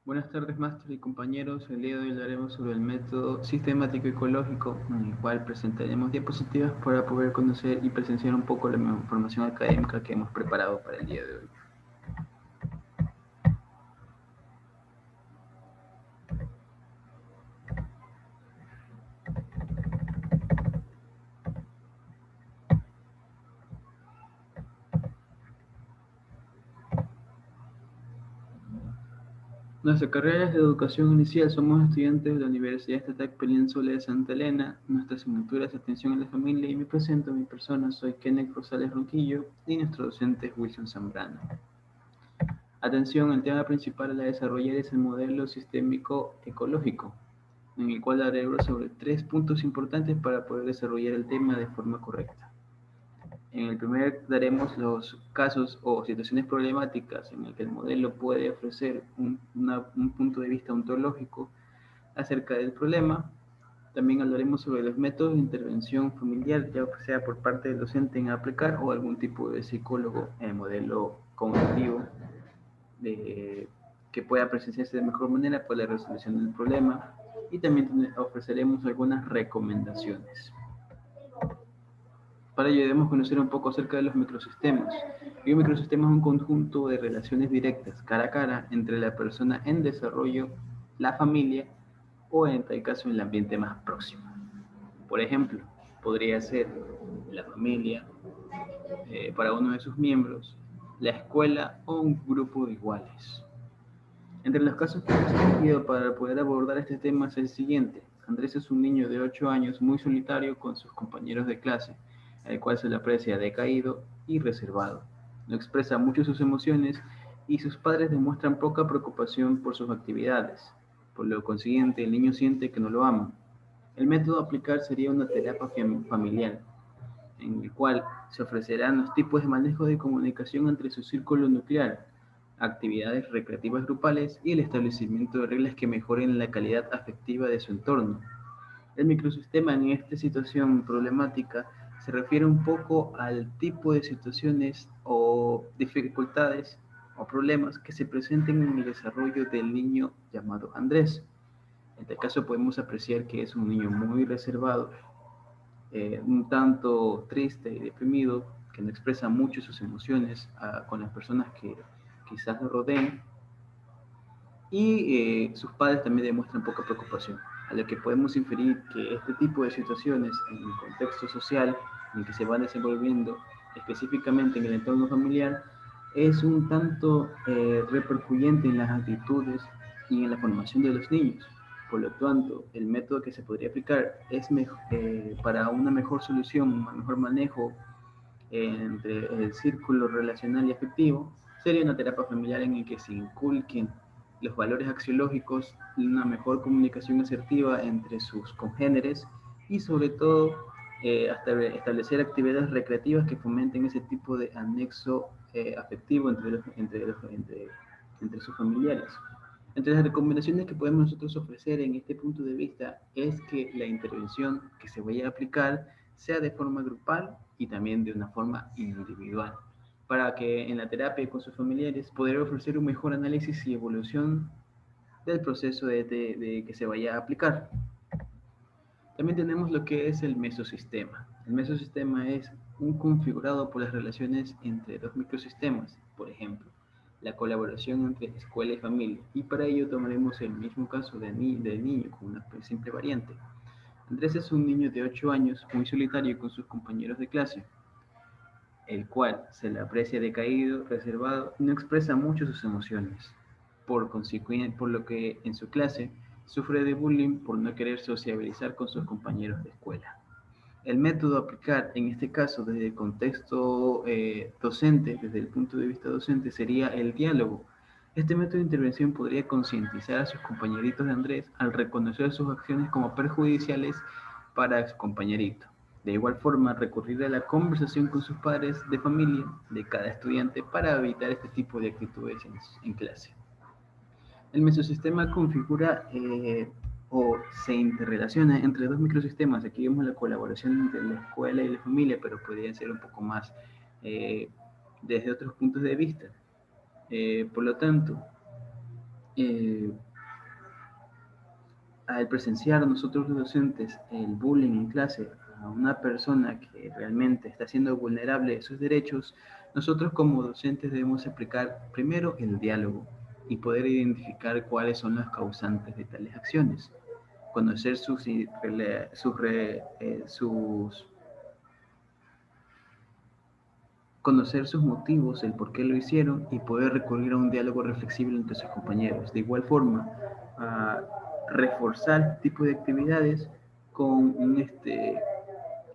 Buenas tardes, máster y compañeros. El día de hoy hablaremos sobre el método sistemático ecológico, en el cual presentaremos diapositivas para poder conocer y presenciar un poco la información académica que hemos preparado para el día de hoy. Nuestra carrera es de educación inicial. Somos estudiantes de la Universidad Estatal Península de Santa Elena. Nuestra asignatura es atención a la familia y me presento a mi persona. Soy Kenneth Rosales Ronquillo y nuestro docente es Wilson Zambrano. Atención, el tema principal a desarrollar es el modelo sistémico ecológico, en el cual hablaremos sobre 3 puntos importantes para poder desarrollar el tema de forma correcta. En el primer daremos los casos o situaciones problemáticas en el que el modelo puede ofrecer un punto de vista ontológico acerca del problema. También hablaremos sobre los métodos de intervención familiar, ya sea por parte del docente en aplicar o algún tipo de psicólogo en el modelo cognitivo que pueda presenciarse de mejor manera para la resolución del problema, y también ofreceremos algunas recomendaciones. Para ello debemos conocer un poco acerca de los microsistemas. Y un microsistema es un conjunto de relaciones directas, cara a cara, entre la persona en desarrollo, la familia o en tal caso el ambiente más próximo. Por ejemplo, podría ser la familia para uno de sus miembros, la escuela o un grupo de iguales. Entre los casos que hemos elegido para poder abordar este tema es el siguiente. Andrés es un niño de 8 años muy solitario con sus compañeros de clase, el cual se le aprecia decaído y reservado. No expresa mucho sus emociones y sus padres demuestran poca preocupación por sus actividades. Por lo consiguiente, el niño siente que no lo aman. El método a aplicar sería una terapia familiar, en el cual se ofrecerán los tipos de manejo de comunicación entre su círculo nuclear, actividades recreativas grupales y el establecimiento de reglas que mejoren la calidad afectiva de su entorno. El microsistema en esta situación problemática se refiere un poco al tipo de situaciones o dificultades o problemas que se presenten en el desarrollo del niño llamado Andrés. En este caso podemos apreciar que es un niño muy reservado, un tanto triste y deprimido, que no expresa mucho sus emociones con las personas que quizás lo rodeen, y sus padres también demuestran poca preocupación, a lo que podemos inferir que este tipo de situaciones en el contexto social en el que se van desenvolviendo, específicamente en el entorno familiar, es un tanto repercuyente en las actitudes y en la formación de los niños. Por lo tanto, el método que se podría aplicar es para una mejor solución, un mejor manejo entre el círculo relacional y afectivo, sería una terapia familiar en la que se inculquen los valores axiológicos, una mejor comunicación asertiva entre sus congéneres y sobre todo hasta establecer actividades recreativas que fomenten ese tipo de anexo afectivo entre sus familiares. Entre las recomendaciones que podemos nosotros ofrecer en este punto de vista es que la intervención que se vaya a aplicar sea de forma grupal y también de una forma individual, para que en la terapia con sus familiares poder ofrecer un mejor análisis y evolución del proceso de que se vaya a aplicar. También tenemos lo que es el mesosistema. El mesosistema es un configurado por las relaciones entre dos microsistemas, por ejemplo, la colaboración entre escuela y familia, y para ello tomaremos el mismo caso del niño con una simple variante. Andrés es un niño de 8 años, muy solitario con sus compañeros de clase, el cual se le aprecia decaído, reservado y no expresa mucho sus emociones. Por lo que en su clase sufre de bullying por no querer sociabilizar con sus compañeros de escuela. El método a aplicar en este caso desde el contexto docente, desde el punto de vista docente, sería el diálogo. Este método de intervención podría concientizar a sus compañeritos de Andrés al reconocer sus acciones como perjudiciales para su compañerito. De igual forma, recurrir a la conversación con sus padres de familia de cada estudiante para evitar este tipo de actitudes en clase. El mesosistema configura o se interrelaciona entre dos microsistemas. Aquí vemos la colaboración entre la escuela y la familia, pero podría ser un poco más eh, desde otros puntos de vista. Por lo tanto, al presenciar nosotros los docentes el bullying en clase a una persona que realmente está siendo vulnerable de sus derechos, nosotros como docentes debemos aplicar primero el diálogo y poder identificar cuáles son los causantes de tales acciones, conocer conocer sus motivos, el por qué lo hicieron y poder recurrir a un diálogo reflexivo entre sus compañeros. De igual forma, a reforzar este tipo de actividades con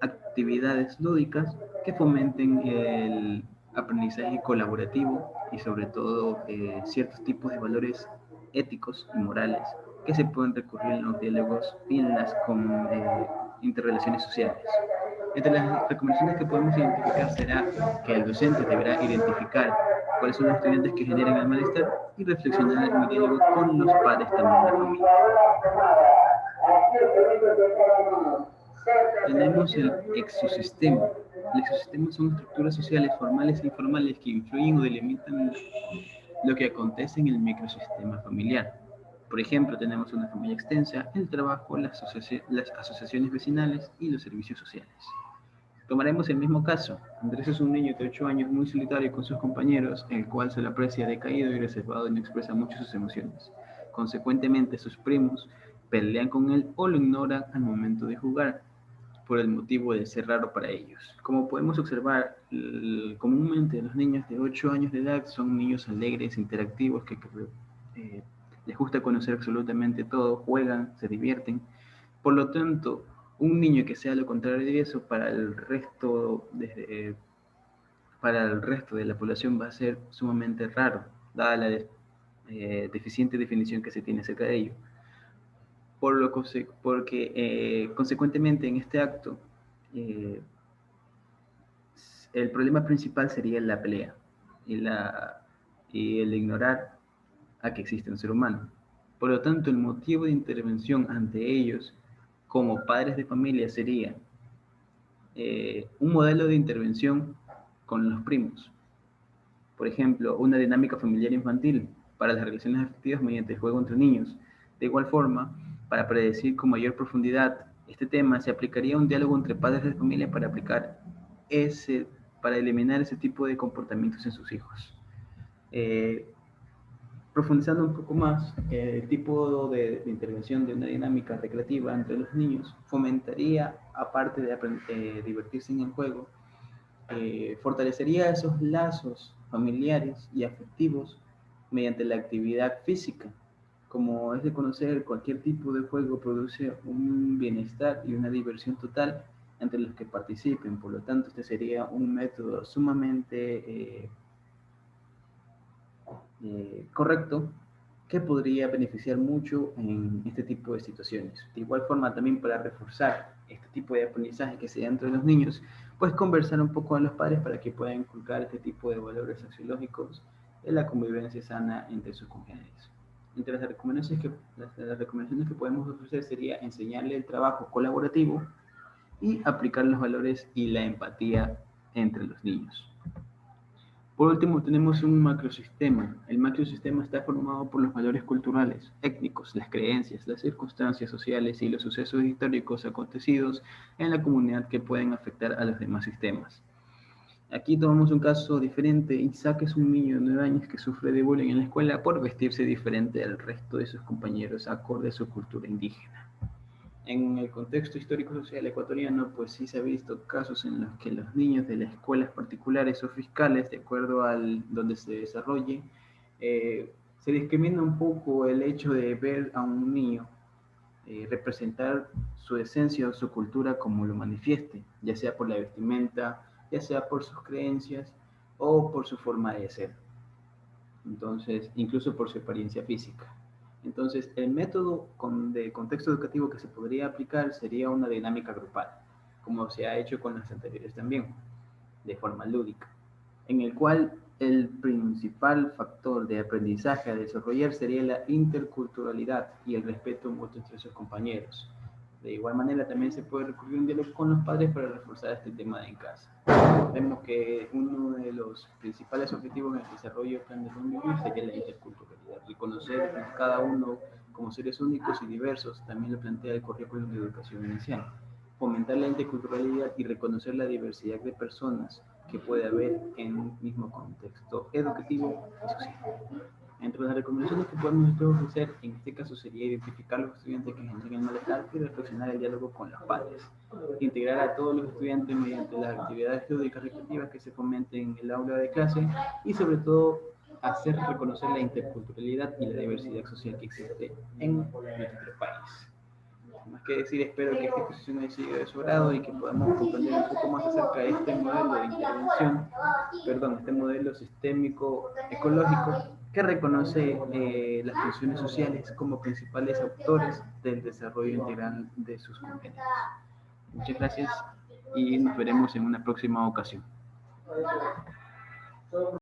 actividades lúdicas que fomenten el aprendizaje colaborativo y sobre todo ciertos tipos de valores éticos y morales que se pueden recurrir en los diálogos y en las interrelaciones sociales. Entre las recomendaciones que podemos identificar será que el docente deberá identificar cuáles son los estudiantes que generan el malestar y reflexionar en el diálogo con los padres también de familia. Tenemos el exosistema. El exosistema son estructuras sociales formales e informales que influyen o delimitan lo que acontece en el microsistema familiar. Por ejemplo, tenemos una familia extensa, el trabajo, las asociaciones vecinales y los servicios sociales. Tomaremos el mismo caso. Andrés es un niño de 8 años muy solitario con sus compañeros, el cual se lo aprecia decaído y reservado y no expresa mucho sus emociones. Consecuentemente, sus primos pelean con él o lo ignoran al momento de jugar, por el motivo de ser raro para ellos. Como podemos observar, comúnmente los niños de 8 años de edad son niños alegres, interactivos, que les gusta conocer absolutamente todo, juegan, se divierten. Por lo tanto, un niño que sea lo contrario de eso para el resto de la población va a ser sumamente raro, dada la deficiente definición que se tiene acerca de ello. Porque consecuentemente en este acto, el problema principal sería la pelea y el ignorar a que existe un ser humano. Por lo tanto, el motivo de intervención ante ellos como padres de familia sería un modelo de intervención con los primos. Por ejemplo, una dinámica familiar infantil para las relaciones afectivas mediante el juego entre niños. De igual forma, para predecir con mayor profundidad este tema, se aplicaría un diálogo entre padres de familia para eliminar ese tipo de comportamientos en sus hijos. Profundizando un poco más, el tipo de intervención de una dinámica recreativa entre los niños fomentaría, aparte de divertirse en el juego, fortalecería esos lazos familiares y afectivos mediante la actividad física. Como es de conocer, cualquier tipo de juego produce un bienestar y una diversión total entre los que participen. Por lo tanto, este sería un método sumamente correcto que podría beneficiar mucho en este tipo de situaciones. De igual forma, también para reforzar este tipo de aprendizaje que se da entre los niños, pues conversar un poco con los padres para que puedan inculcar este tipo de valores axiológicos en la convivencia sana entre sus congéneres. Entre las recomendaciones que podemos ofrecer sería enseñarle el trabajo colaborativo y aplicar los valores y la empatía entre los niños. Por último, tenemos un macrosistema. El macrosistema está formado por los valores culturales, étnicos, las creencias, las circunstancias sociales y los sucesos históricos acontecidos en la comunidad que pueden afectar a los demás sistemas. Aquí tomamos un caso diferente. Isaac es un niño de 9 años que sufre de bullying en la escuela por vestirse diferente al resto de sus compañeros acorde a su cultura indígena. En el contexto histórico-social ecuatoriano, pues sí se ha visto casos en los que los niños de las escuelas particulares o fiscales, de acuerdo al donde se desarrolle, se discrimina un poco el hecho de ver a un niño representar su esencia o su cultura como lo manifieste, ya sea por la vestimenta, ya sea por sus creencias o por su forma de ser. Entonces, incluso por su apariencia física. Entonces, el método de contexto educativo que se podría aplicar sería una dinámica grupal, como se ha hecho con las anteriores también, de forma lúdica, en el cual el principal factor de aprendizaje a desarrollar sería la interculturalidad y el respeto mutuo entre sus compañeros. De igual manera, también se puede recurrir a un diálogo con los padres para reforzar este tema en casa. Vemos que uno de los principales objetivos en el desarrollo del plan de convivencia sería la interculturalidad, reconocer cada uno como seres únicos y diversos, también lo plantea el currículum de educación inicial. Fomentar la interculturalidad y reconocer la diversidad de personas que puede haber en un mismo contexto educativo y social. Entre las recomendaciones que podemos ofrecer, en este caso sería identificar a los estudiantes que generan el malestar y reflexionar el diálogo con los padres. Integrar a todos los estudiantes mediante las actividades lúdicas recreativas que se fomenten en el aula de clase y sobre todo hacer reconocer la interculturalidad y la diversidad social que existe en nuestro país. Más que decir, espero que esta exposición haya sido de su agrado y que podamos comprender un poco más acerca de este modelo de intervención, este modelo sistémico ecológico que reconoce las funciones sociales como principales autores del desarrollo integral de sus comunidades. Muchas gracias y nos veremos en una próxima ocasión.